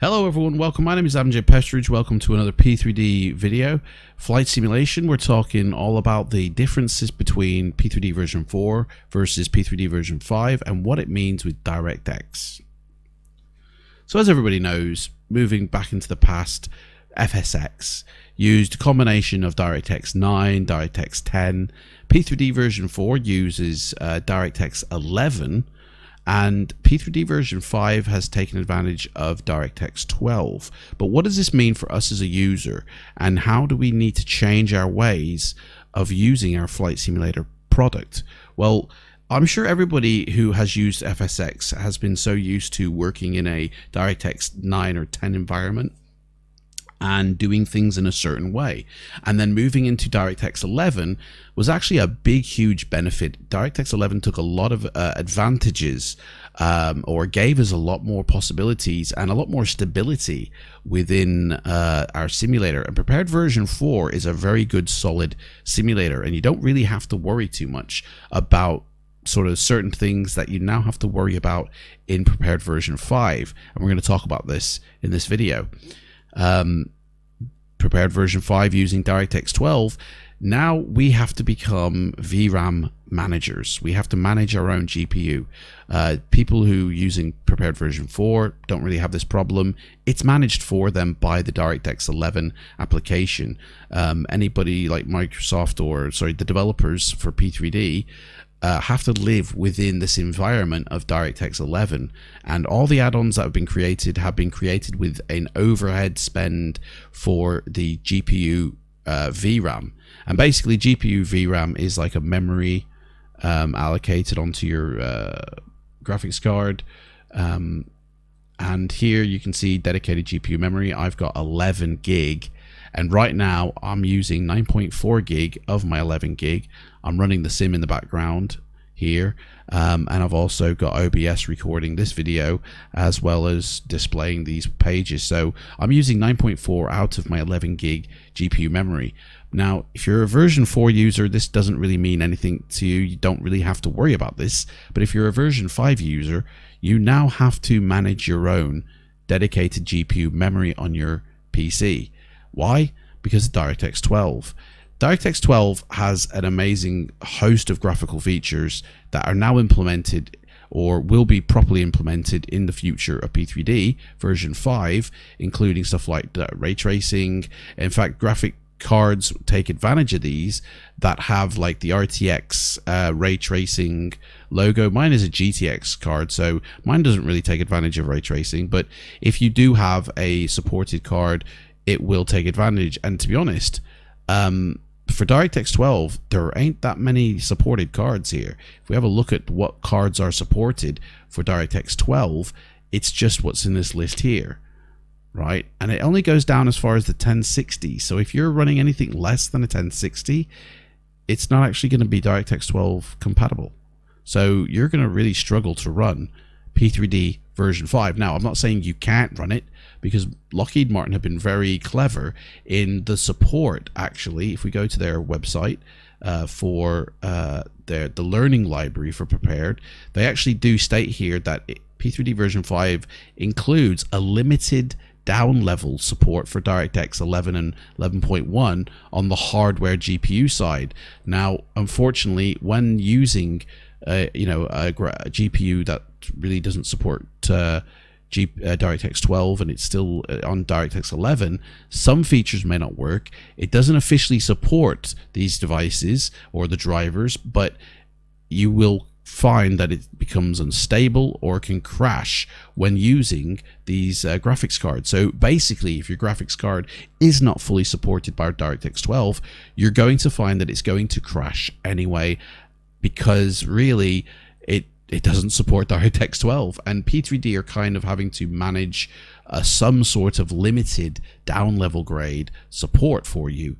Hello everyone, welcome. My name is Adam J. Pestridge. Welcome to another P3D video. Flight simulation. We're talking all about the differences between P3D version 4 versus P3D version 5 and what it means with DirectX. So as everybody knows, moving back into the past, FSX used a combination of DirectX 9, DirectX 10. P3D version 4 uses DirectX 11. And P3D version 5 has taken advantage of DirectX12. But what does this mean for us as a user? And how do we need to change our ways of using our flight simulator product? Well, I'm sure everybody who has used FSX has been so used to working in a DirectX 9 or 10 environment and doing things in a certain way, and then moving into DirectX 11 was actually a big huge benefit. DirectX 11 took a lot of advantages, or gave us a lot more possibilities and a lot more stability within our simulator. And prepared version 4 is a very good solid simulator, and you don't really have to worry too much about sort of certain things that you now have to worry about in prepared version 5, and we're going to talk about this in this video. Prepared version 5 using DirectX 12, now we have to become VRAM managers. We have to manage our own GPU. People who using prepared version 4 don't really have this problem. It's managed for them by the DirectX 11 application. Anybody like Microsoft or the developers for P3D have to live within this environment of DirectX 11, and all the add-ons that have been created with an overhead spend for the GPU VRAM. And basically GPU VRAM is like a memory allocated onto your graphics card, and here you can see dedicated GPU memory. I've got 11 gig, and right now I'm using 9.4 gig of my 11 gig. I'm running the sim in the background here, and I've also got OBS recording this video as well as displaying these pages. So I'm using 9.4 out of my 11 gig GPU memory. Now, if you're a version 4 user, this doesn't really mean anything to you. You don't really have to worry about this. But if you're a version 5 user, you now have to manage your own dedicated GPU memory on your PC. Why? Because of DirectX 12. DirectX 12 has an amazing host of graphical features that are now implemented or will be properly implemented in the future of P3D version 5, including stuff like ray tracing. In fact, graphic cards take advantage of these that have like the RTX ray tracing logo. Mine is a GTX card, so mine doesn't really take advantage of ray tracing, but if you do have a supported card, it will take advantage. And to be honest, for DirectX 12, there ain't that many supported cards here. If we have a look at what cards are supported for DirectX 12, it's just what's in this list here, right? And it only goes down as far as the 1060. So if you're running anything less than a 1060, it's not actually going to be DirectX 12 compatible. So you're going to really struggle to run P3D version 5. Now, I'm not saying you can't run it, because Lockheed Martin have been very clever in the support. Actually, if we go to their website for the learning library for prepared, they actually do state here that P3D version 5 includes a limited down level support for DirectX 11 and 11.1 on the hardware GPU side. Now, unfortunately, when using a GPU that really doesn't support DirectX 12 and it's still on DirectX 11, some features may not work. It doesn't officially support these devices or the drivers, but you will find that it becomes unstable or can crash when using these graphics cards. So basically, if your graphics card is not fully supported by DirectX 12, you're going to find that it's going to crash anyway, because really it doesn't support DirectX 12, and P3D are kind of having to manage some sort of limited down level grade support for you.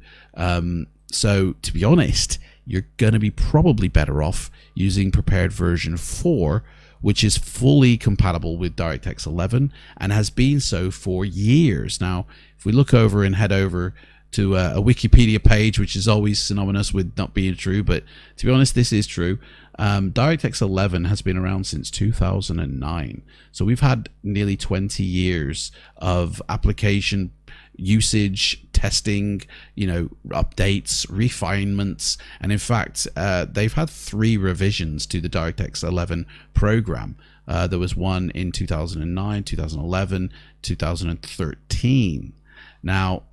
So to be honest, you're going to be probably better off using prepared version 4, which is fully compatible with DirectX 11 and has been so for years. Now, if we look over and head over to a Wikipedia page, which is always synonymous with not being true, but to be honest, this is true. DirectX 11 has been around since 2009. So we've had nearly 20 years of application usage, testing, updates, refinements, and in fact, they've had 3 revisions to the DirectX 11 program. There was one in 2009, 2011, 2013. Now,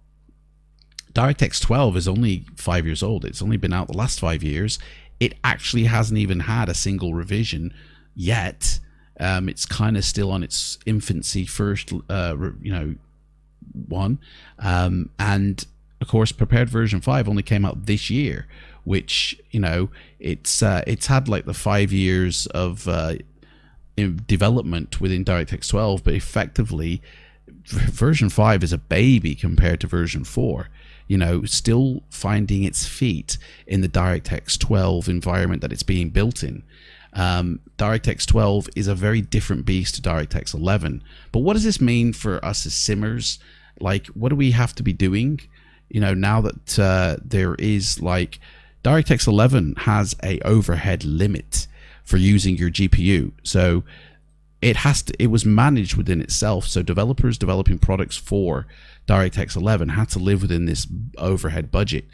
DirectX 12 is only 5 years old. It's only been out the last 5 years. It actually hasn't even had a single revision yet. It's kind of still on its infancy first, one. And of course, prepared version 5 only came out this year, which, it's had like the 5 years of development within DirectX 12, but effectively version 5 is a baby compared to version 4. Still finding its feet in the DirectX 12 environment that it's being built in. DirectX 12 is a very different beast to DirectX 11. But what does this mean for us as simmers? Like, what do we have to be doing? Now that there is like DirectX 11 has a overhead limit for using your GPU. So it was managed within itself. So developers developing products for DirectX 11 had to live within this overhead budget.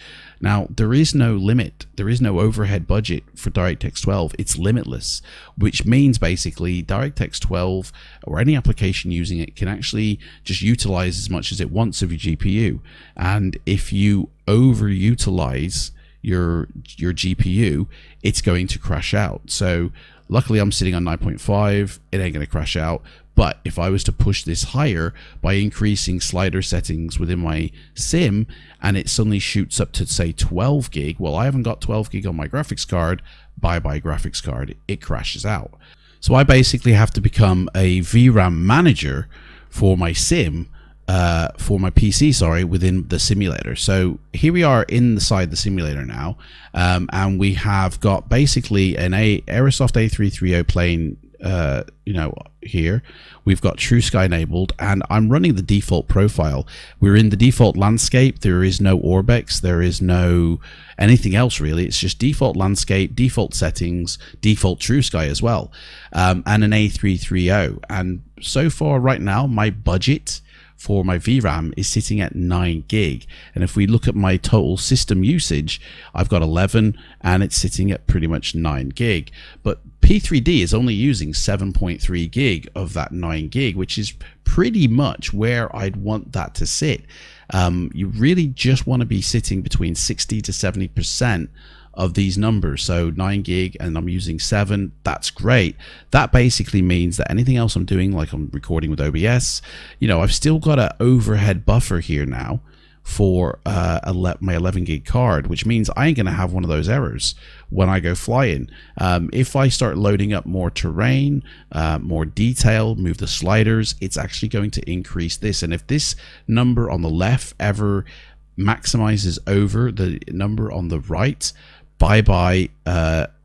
Now, there is no limit. There is no overhead budget for DirectX 12. It's limitless, which means basically DirectX 12 or any application using it can actually just utilize as much as it wants of your GPU. And if you overutilize your GPU, it's going to crash out. So luckily I'm sitting on 9.5, it ain't going to crash out. But if I was to push this higher by increasing slider settings within my sim and it suddenly shoots up to say 12 gig, well, I haven't got 12 gig on my graphics card, bye graphics card, it crashes out. So I basically have to become a VRAM manager for my sim, for my PC, within the simulator. So here we are inside the simulator now, and we have got basically an Aerosoft A330 plane, here. We've got TrueSky enabled, and I'm running the default profile. We're in the default landscape. There is no Orbex. There is no anything else really. It's just default landscape, default settings, default TrueSky as well, and an A330. And so far right now, my budget for my VRAM is sitting at 9 gig. And if we look at my total system usage, I've got 11 and it's sitting at pretty much 9 gig. But P3D is only using 7.3 gig of that 9 gig, which is pretty much where I'd want that to sit. You really just want to be sitting between 60 to 70% of these numbers. So 9 gig and I'm using 7, that's great. That basically means that anything else I'm doing, like I'm recording with OBS, I've still got an overhead buffer here now for my 11 gig card, which means I ain't gonna have one of those errors when I go flying. If I start loading up more terrain, more detail, move the sliders, it's actually going to increase this. And if this number on the left ever maximizes over the number on the right, bye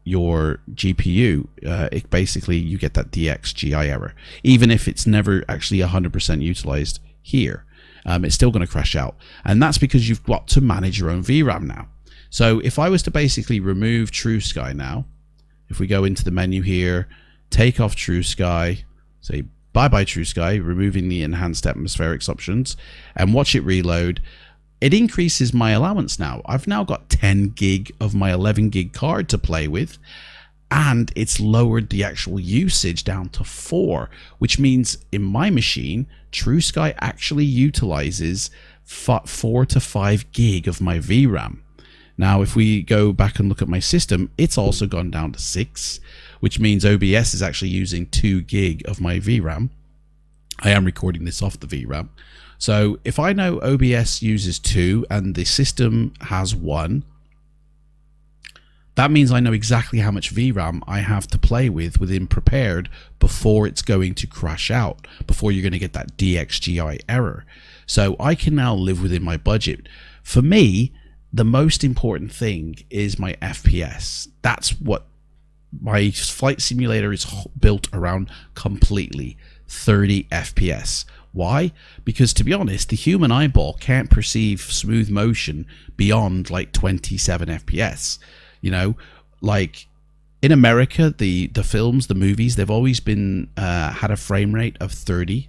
your GPU. It basically, you get that DXGI error, even if it's never actually 100% utilized here. It's still going to crash out, and that's because you've got to manage your own VRAM now. So if I was to basically remove TrueSky now, if we go into the menu here, take off TrueSky, say bye TrueSky, removing the enhanced atmospherics options, and watch it reload, it increases my allowance now. I've now got 10 gig of my 11 gig card to play with, and it's lowered the actual usage down to 4, which means in my machine, TrueSky actually utilizes 4 to 5 gig of my VRAM. Now, if we go back and look at my system, it's also gone down to 6, which means OBS is actually using 2 gig of my VRAM. I am recording this off the VRAM. So if I know OBS uses 2 and the system has 1, that means I know exactly how much VRAM I have to play with within prepared before it's going to crash out, before you're going to get that DXGI error. So I can now live within my budget. For me, the most important thing is my FPS. That's what my flight simulator is built around completely, 30 FPS. Why? Because to be honest, the human eyeball can't perceive smooth motion beyond like 27 FPS. Like in America, the films, the movies, they've always been had a frame rate of 30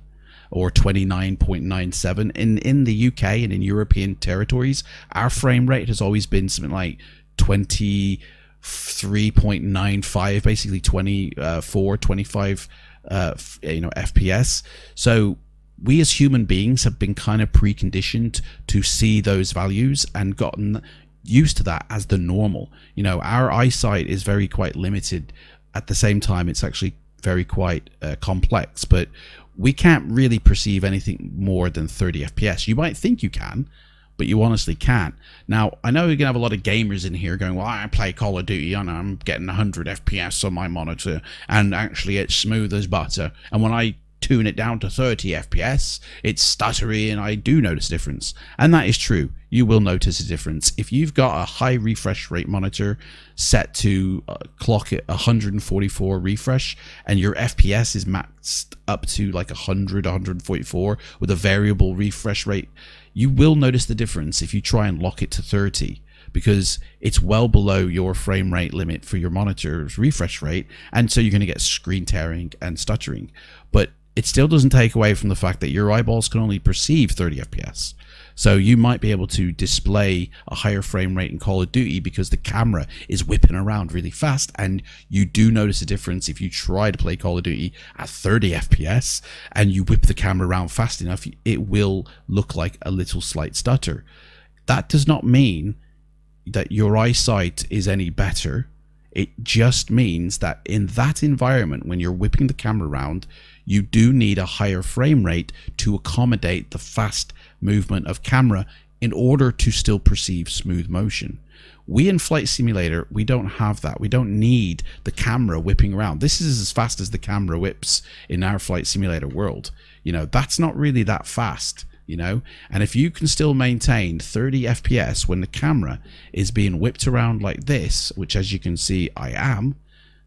or 29.97. In the UK and in European territories, our frame rate has always been something like 23.95, basically 24, 25 FPS. So we as human beings have been kind of preconditioned to see those values and gotten used to that as the normal. Our eyesight is very quite limited. At the same time, it's actually very quite complex, but we can't really perceive anything more than 30 FPS. You might think you can, but you honestly can't. Now, I know you're gonna have a lot of gamers in here going, well, I play Call of Duty and I'm getting 100 FPS on my monitor, and actually it's smooth as butter, and when I tune it down to 30 FPS, it's stuttery, and I do notice a difference. And that is true. You will notice a difference. If you've got a high refresh rate monitor set to clock at 144 refresh, and your FPS is maxed up to like 100, 144 with a variable refresh rate, you will notice the difference if you try and lock it to 30, because it's well below your frame rate limit for your monitor's refresh rate, and so you're going to get screen tearing and stuttering. But it still doesn't take away from the fact that your eyeballs can only perceive 30 FPS. So you might be able to display a higher frame rate in Call of Duty because the camera is whipping around really fast, and you do notice a difference if you try to play Call of Duty at 30 FPS and you whip the camera around fast enough. It will look like a little slight stutter. That does not mean that your eyesight is any better. It just means that in that environment, when you're whipping the camera around, you do need a higher frame rate to accommodate the fast movement of camera in order to still perceive smooth motion. We in Flight Simulator, we don't have that. We don't need the camera whipping around. This is as fast as the camera whips in our Flight Simulator world. That's not really that fast. And if you can still maintain 30 FPS when the camera is being whipped around like this, which as you can see I am,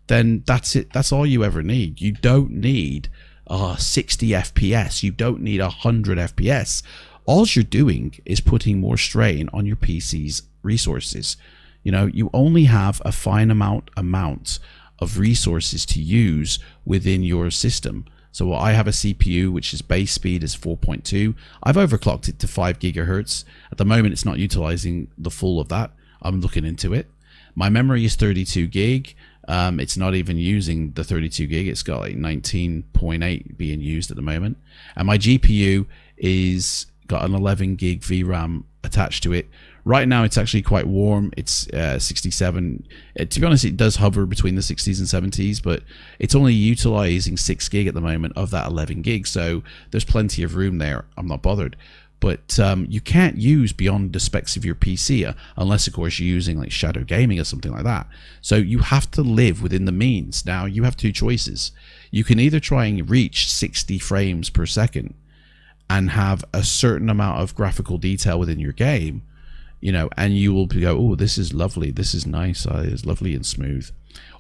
then that's it. That's all you ever need. You don't need 60 FPS. You don't need 100 FPS. All you're doing is putting more strain on your PC's resources. You only have a fine amount of resources to use within your system. So I have a CPU which is base speed is 4.2. I've overclocked it to 5 gigahertz. At the moment, it's not utilizing the full of that. I'm looking into it. My memory is 32 gig. It's not even using the 32 gig. It's got like 19.8 being used at the moment. And my GPU is got an 11 gig VRAM attached to it. Right now, it's actually quite warm. It's 67. To be honest, it does hover between the 60s and 70s, but it's only utilizing 6 gig at the moment of that 11 gig. So there's plenty of room there. I'm not bothered. But you can't use beyond the specs of your PC unless, of course, you're using like shadow gaming or something like that. So you have to live within the means. Now, you have two choices. You can either try and reach 60 frames per second and have a certain amount of graphical detail within your game, and you will go, oh, this is lovely, this is nice, it's lovely and smooth.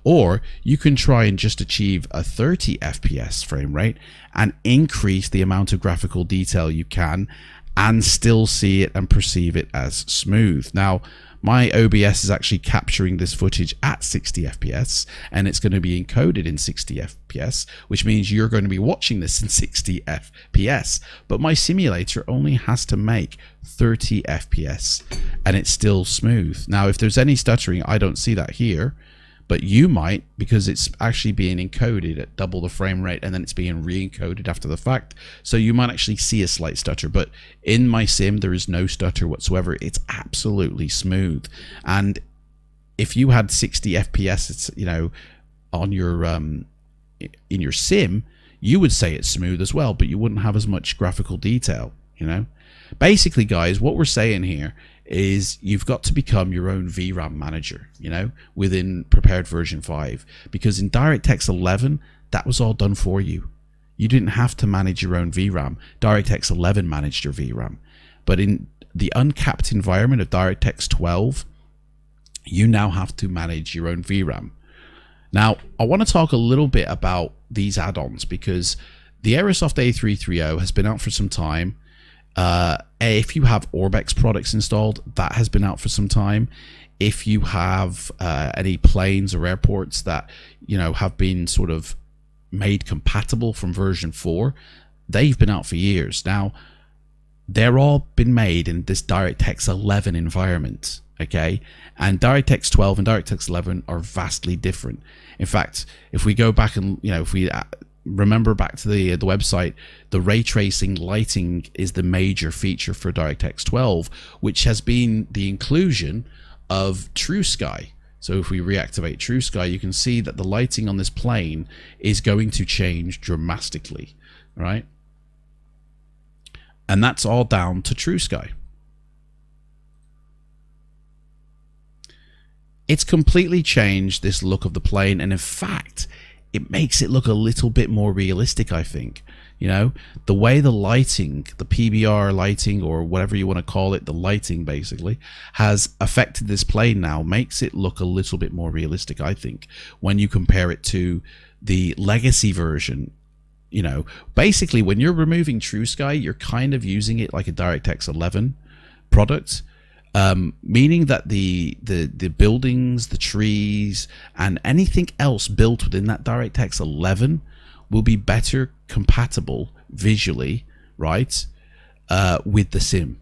Or you can try and just achieve a 30 FPS frame rate and increase the amount of graphical detail you can and still see it and perceive it as smooth. Now, my OBS is actually capturing this footage at 60 FPS, and it's going to be encoded in 60 FPS, which means you're going to be watching this in 60 FPS. But my simulator only has to make 30 FPS, and it's still smooth. Now, if there's any stuttering, I don't see that here, but you might, because it's actually being encoded at double the frame rate, and then it's being re-encoded after the fact. So you might actually see a slight stutter, but in my sim, there is no stutter whatsoever. It's absolutely smooth. And if you had 60 FPS, it's, on your in your sim, you would say it's smooth as well, but you wouldn't have as much graphical detail. Basically, guys, what we're saying here is you've got to become your own VRAM manager, within prepared version 5, because in DirectX 11, that was all done for you. You didn't have to manage your own VRAM. DirectX 11 managed your VRAM. But in the uncapped environment of DirectX 12, you now have to manage your own VRAM. Now, I want to talk a little bit about these add-ons, because the Aerosoft A330 has been out for some time. If you have Orbex products installed, that has been out for some time. if you have any planes or airports that, you know, have been sort of made compatible from version 4, they've been out for years. Now, they're all been made in this DirectX 11 environment, okay? And DirectX 12 and DirectX 11 are vastly different. In fact, if we go back and, you know, if we remember back to the website, the ray tracing lighting is the major feature for DirectX 12, which has been the inclusion of TrueSky. So if we reactivate TrueSky, you can see that the lighting on this plane is going to change dramatically, right? And that's all down to TrueSky. It's completely changed this look of the plane, and in fact, it makes it look a little bit more realistic, I think. You know, the way the lighting, the PBR lighting, or whatever you want to call it, the lighting basically, has affected this plane now, makes it look a little bit more realistic, I think, when you compare it to the legacy version. You know, basically when you're removing TrueSky, you're kind of using it like a DirectX 11 product, meaning that the buildings, the trees, and anything else built within that DirectX 11 will be better compatible visually, right, with the sim,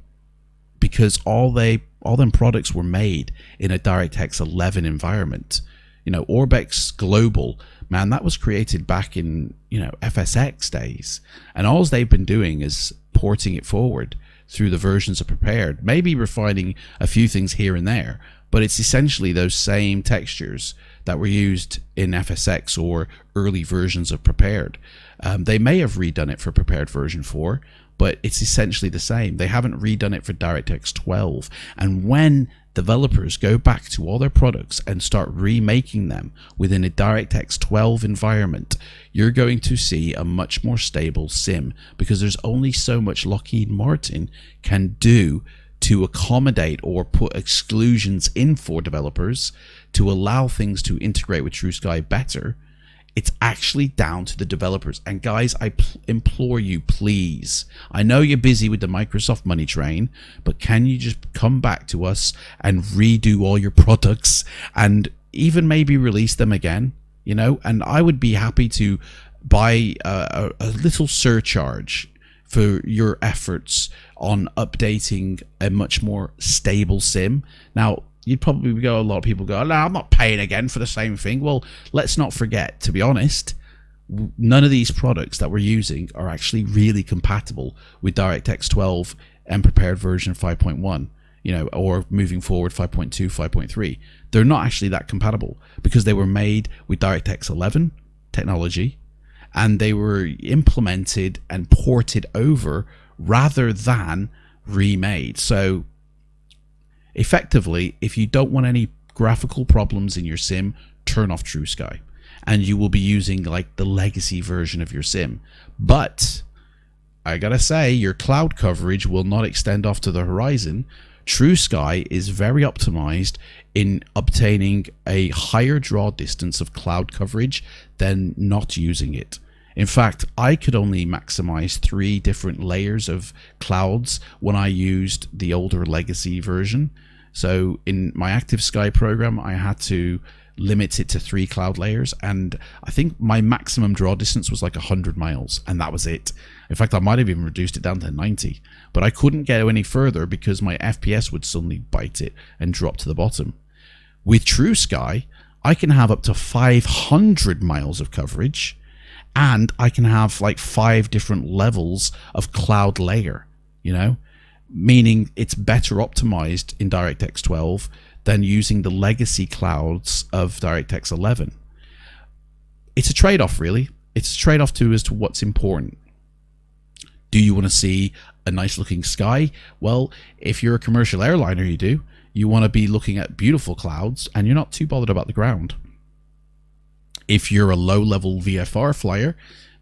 because all them products were made in a DirectX 11 environment. You know, Orbex Global, man, that was created back in, you know, FSX days, and all they've been doing is porting it forward through the versions of Prepared, maybe refining a few things here and there, but it's essentially those same textures that were used in FSX or early versions of Prepared. They may have redone it for Prepared version 4, but it's essentially the same. They haven't redone it for DirectX 12. And when developers go back to all their products and start remaking them within a DirectX 12 environment, you're going to see a much more stable sim, because there's only so much Lockheed Martin can do to accommodate or put exclusions in for developers to allow things to integrate with TrueSky better. It's actually down to the developers. And guys, I implore you, please, I know you're busy with the Microsoft money train, but can you just come back to us and redo all your products and even maybe release them again, you know? And I would be happy to buy a little surcharge for your efforts on updating a much more stable sim. Now, you'd probably go, a lot of people go, no, I'm not paying again for the same thing. Well, let's not forget, to be honest, none of these products that we're using are actually really compatible with DirectX 12 and Prepared version 5.1, you know, or moving forward 5.2, 5.3. They're not actually that compatible because they were made with DirectX 11 technology, and they were implemented and ported over rather than remade. So effectively, if you don't want any graphical problems in your sim, turn off TrueSky, and you will be using like the legacy version of your sim. But I gotta say, your cloud coverage will not extend off to the horizon. TrueSky is very optimized in obtaining a higher draw distance of cloud coverage than not using it. In fact, I could only maximize 3 different layers of clouds when I used the older legacy version. So in my Active Sky program, I had to limit it to 3 cloud layers, and I think my maximum draw distance was like 100 miles, and that was it. In fact, I might have even reduced it down to 90, but I couldn't get any further because my FPS would suddenly bite it and drop to the bottom. With TrueSky, I can have up to 500 miles of coverage, and I can have like 5 different levels of cloud layer, you know, meaning it's better optimized in DirectX 12 than using the legacy clouds of DirectX 11. It's a trade-off, really. It's a trade-off too as to what's important. Do you want to see a nice looking sky? Well, if you're a commercial airliner, you do. You want to be looking at beautiful clouds and you're not too bothered about the ground. If you're a low-level VFR flyer,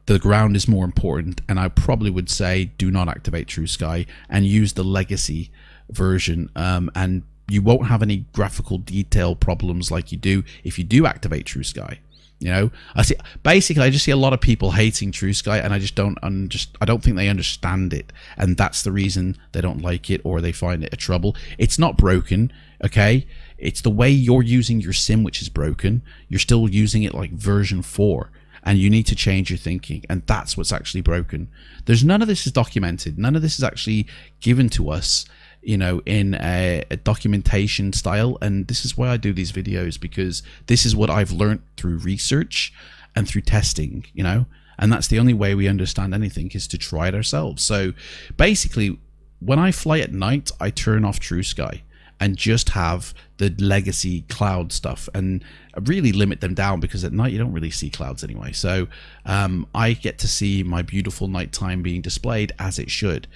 the ground is more important, and I probably would say do not activate TrueSky and use the legacy version, and you won't have any graphical detail problems like you do if you do activate TrueSky. You know, I just see a lot of people hating TrueSky, and I don't think they understand it, and that's the reason they don't like it or they find it a trouble. It's not broken, okay? It's the way you're using your sim which is broken. You're still using it like version 4, and you need to change your thinking, and that's what's actually broken. There's none of this is documented. None of this is actually given to us, you know, in a documentation style. And this is why I do these videos, because this is what I've learned through research and through testing, you know, and that's the only way we understand anything, is to try it ourselves. So basically, when I fly at night, I turn off TrueSky and just have the legacy cloud stuff, and really limit them down, because at night you don't really see clouds anyway. So I get to see my beautiful nighttime being displayed as it should.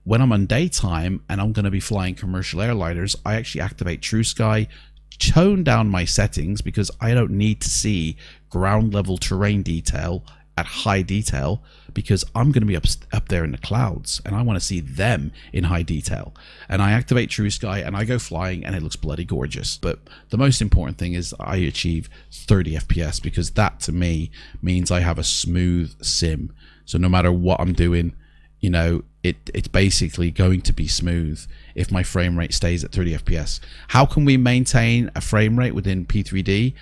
When I'm on daytime and I'm going to be flying commercial airliners, I actually activate TrueSky, tone down my settings, because I don't need to see ground level terrain detail at high detail, because I'm going to be up there in the clouds and I want to see them in high detail. And I activate TrueSky and I go flying, and it looks bloody gorgeous. But the most important thing is I achieve 30 FPS, because that to me means I have a smooth sim. So no matter what I'm doing, you know, it's basically going to be smooth if my frame rate stays at 30 FPS. How can we maintain a frame rate within P3D?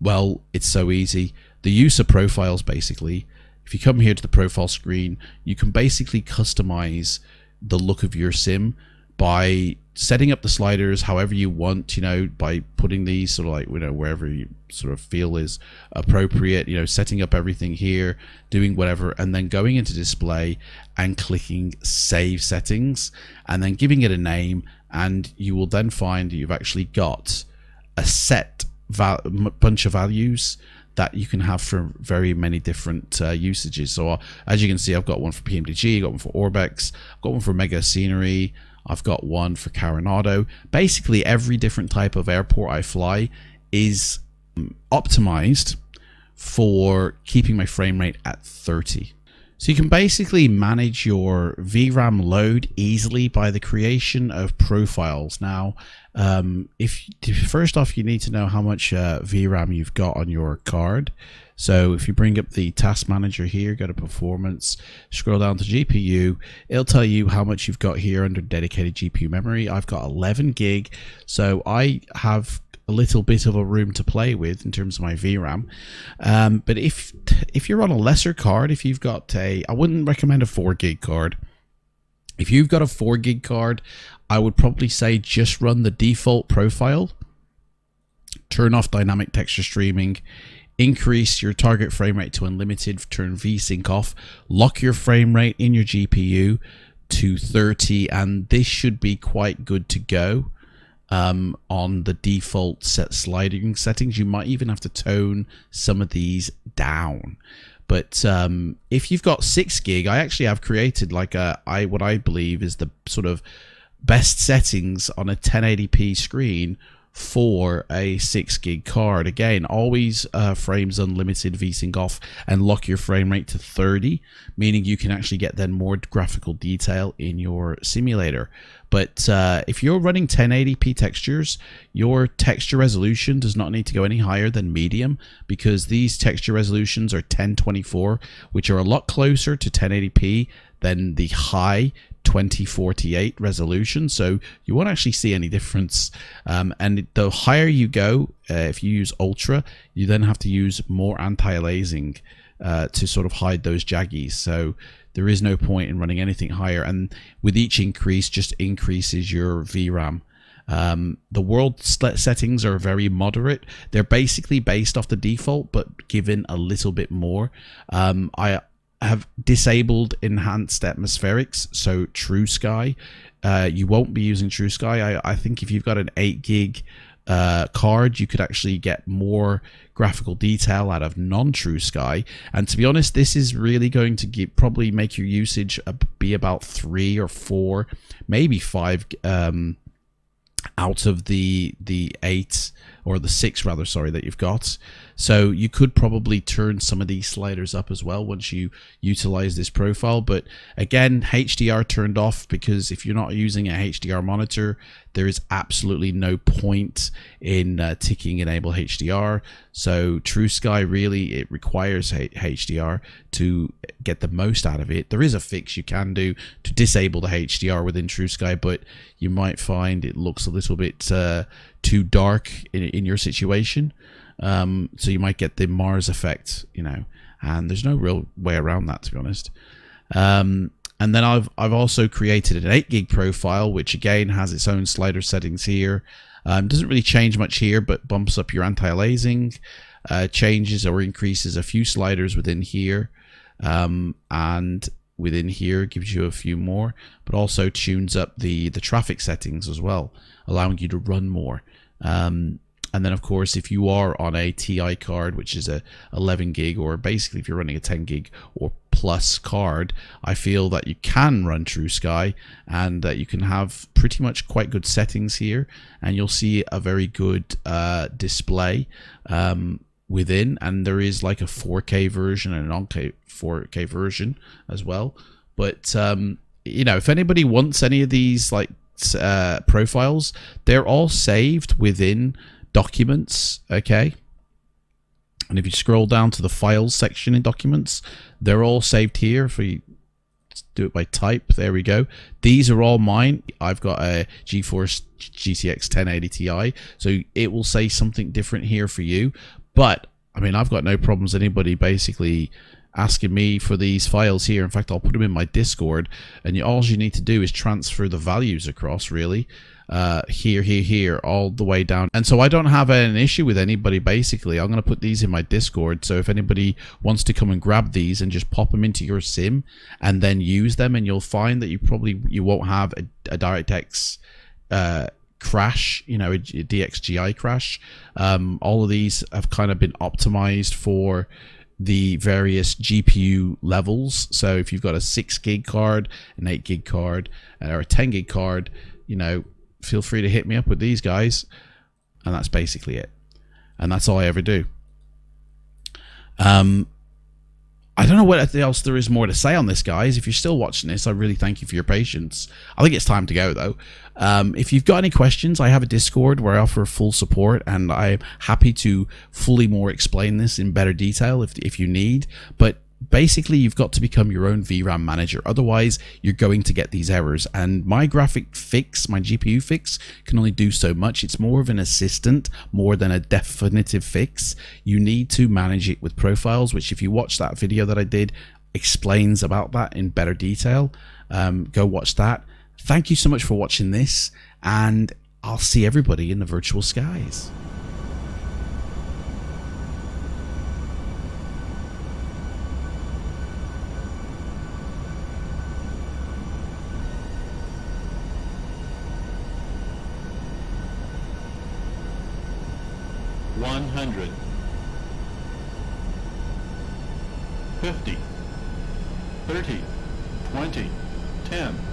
Well, it's so easy. The use of profiles, basically. If you come here to the profile screen, you can basically customize the look of your sim by setting up the sliders however you want, you know, by putting these sort of like, you know, wherever you sort of feel is appropriate, you know, setting up everything here, doing whatever, and then going into display and clicking save settings, and then giving it a name, and you will then find you've actually got a set bunch of values that you can have for very many different usages. So as you can see, I've got one for PMDG, I've got one for Orbex, I've got one for Mega Scenery, I've got one for Coronado. Basically every different type of airport I fly is optimized for keeping my frame rate at 30. So you can basically manage your VRAM load easily by the creation of profiles. Now, first off, you need to know how much VRAM you've got on your card. So if you bring up the task manager here, go to performance, scroll down to GPU, it'll tell you how much you've got here under dedicated GPU memory. I've got 11 gig, so I have a little bit of a room to play with in terms of my VRAM. But if you're on a lesser card, if you've got I wouldn't recommend a 4 gig card. If you've got a 4 gig card, I would probably say just run the default profile, turn off dynamic texture streaming, increase your target frame rate to unlimited, turn VSync off, lock your frame rate in your GPU to 30, and this should be quite good to go. On the default sliding settings. You might even have to tone some of these down. But if you've got 6 gig, I actually have created like what I believe is the sort of best settings on a 1080p screen for a 6 gig card. Again, always frames unlimited, VSync off, and lock your frame rate to 30, meaning you can actually get then more graphical detail in your simulator. But if you're running 1080p textures, your texture resolution does not need to go any higher than medium, because these texture resolutions are 1024, which are a lot closer to 1080p than the high 2048 resolution. So you won't actually see any difference. And the higher you go, if you use ultra, you then have to use more anti-aliasing to sort of hide those jaggies. So there is no point in running anything higher, and with each increase just increases your VRAM. The world settings are very moderate. They're basically based off the default but given a little bit more. I have disabled enhanced atmospherics, so TrueSky. You won't be using TrueSky. I think if you've got an 8 gig card, you could actually get more graphical detail out of non-TrueSky. And to be honest, this is really going to probably make your usage be about 3 or 4, maybe 5 out of the 8 or the 6 rather, sorry, that you've got. So you could probably turn some of these sliders up as well once you utilize this profile. But again, HDR turned off, because if you're not using a HDR monitor, there is absolutely no point in ticking enable HDR. So TrueSky, really, it requires HDR to get the most out of it. There is a fix you can do to disable the HDR within TrueSky, but you might find it looks a little bit too dark in your situation. So you might get the Mars effect, you know, and there's no real way around that, to be honest. And then I've also created an 8 gig profile, which again has its own slider settings here. Doesn't really change much here, but bumps up your anti-aliasing, changes or increases a few sliders within here, and within here gives you a few more, but also tunes up the traffic settings as well, allowing you to run more. And then of course, if you are on a TI card, which is a 11 gig, or basically if you're running a 10 gig or plus card, I feel that you can run TrueSky, and that you can have pretty much quite good settings here, and you'll see a very good display within. And there is like a 4K version and a non-4K version as well. But you know, if anybody wants any of these like profiles, they're all saved within documents, okay? And if you scroll down to the files section in documents, they're all saved here. If we do it by type, there we go. These are all mine. I've got a GeForce GTX 1080 Ti, so it will say something different here for you. But I mean, I've got no problems anybody basically asking me for these files here. In fact, I'll put them in my Discord, and all you need to do is transfer the values across, really. Here, all the way down. And so I don't have an issue with anybody. Basically, I'm going to put these in my Discord, so if anybody wants to come and grab these and just pop them into your sim and then use them, and you'll find that you won't have a DirectX crash, you know, a DXGI crash. All of these have kind of been optimized for the various GPU levels. So if you've got a 6 gig card, an 8 gig card, or a 10 gig card, you know, feel free to hit me up with these guys. And that's basically it. And that's all I ever do. I don't know what else there is more to say on this, guys. If you're still watching this, I really thank you for your patience. I think it's time to go, though. If you've got any questions, I have a Discord where I offer full support, and I'm happy to fully more explain this in better detail if you need. But basically, you've got to become your own VRAM manager. Otherwise, you're going to get these errors. And my graphic fix, my GPU fix, can only do so much. It's more of an assistant more than a definitive fix. You need to manage it with profiles, which if you watch that video that I did, explains about that in better detail. Go watch that. Thank you so much for watching this, and I'll see everybody in the virtual skies. $100, $50, $30, $20, $10.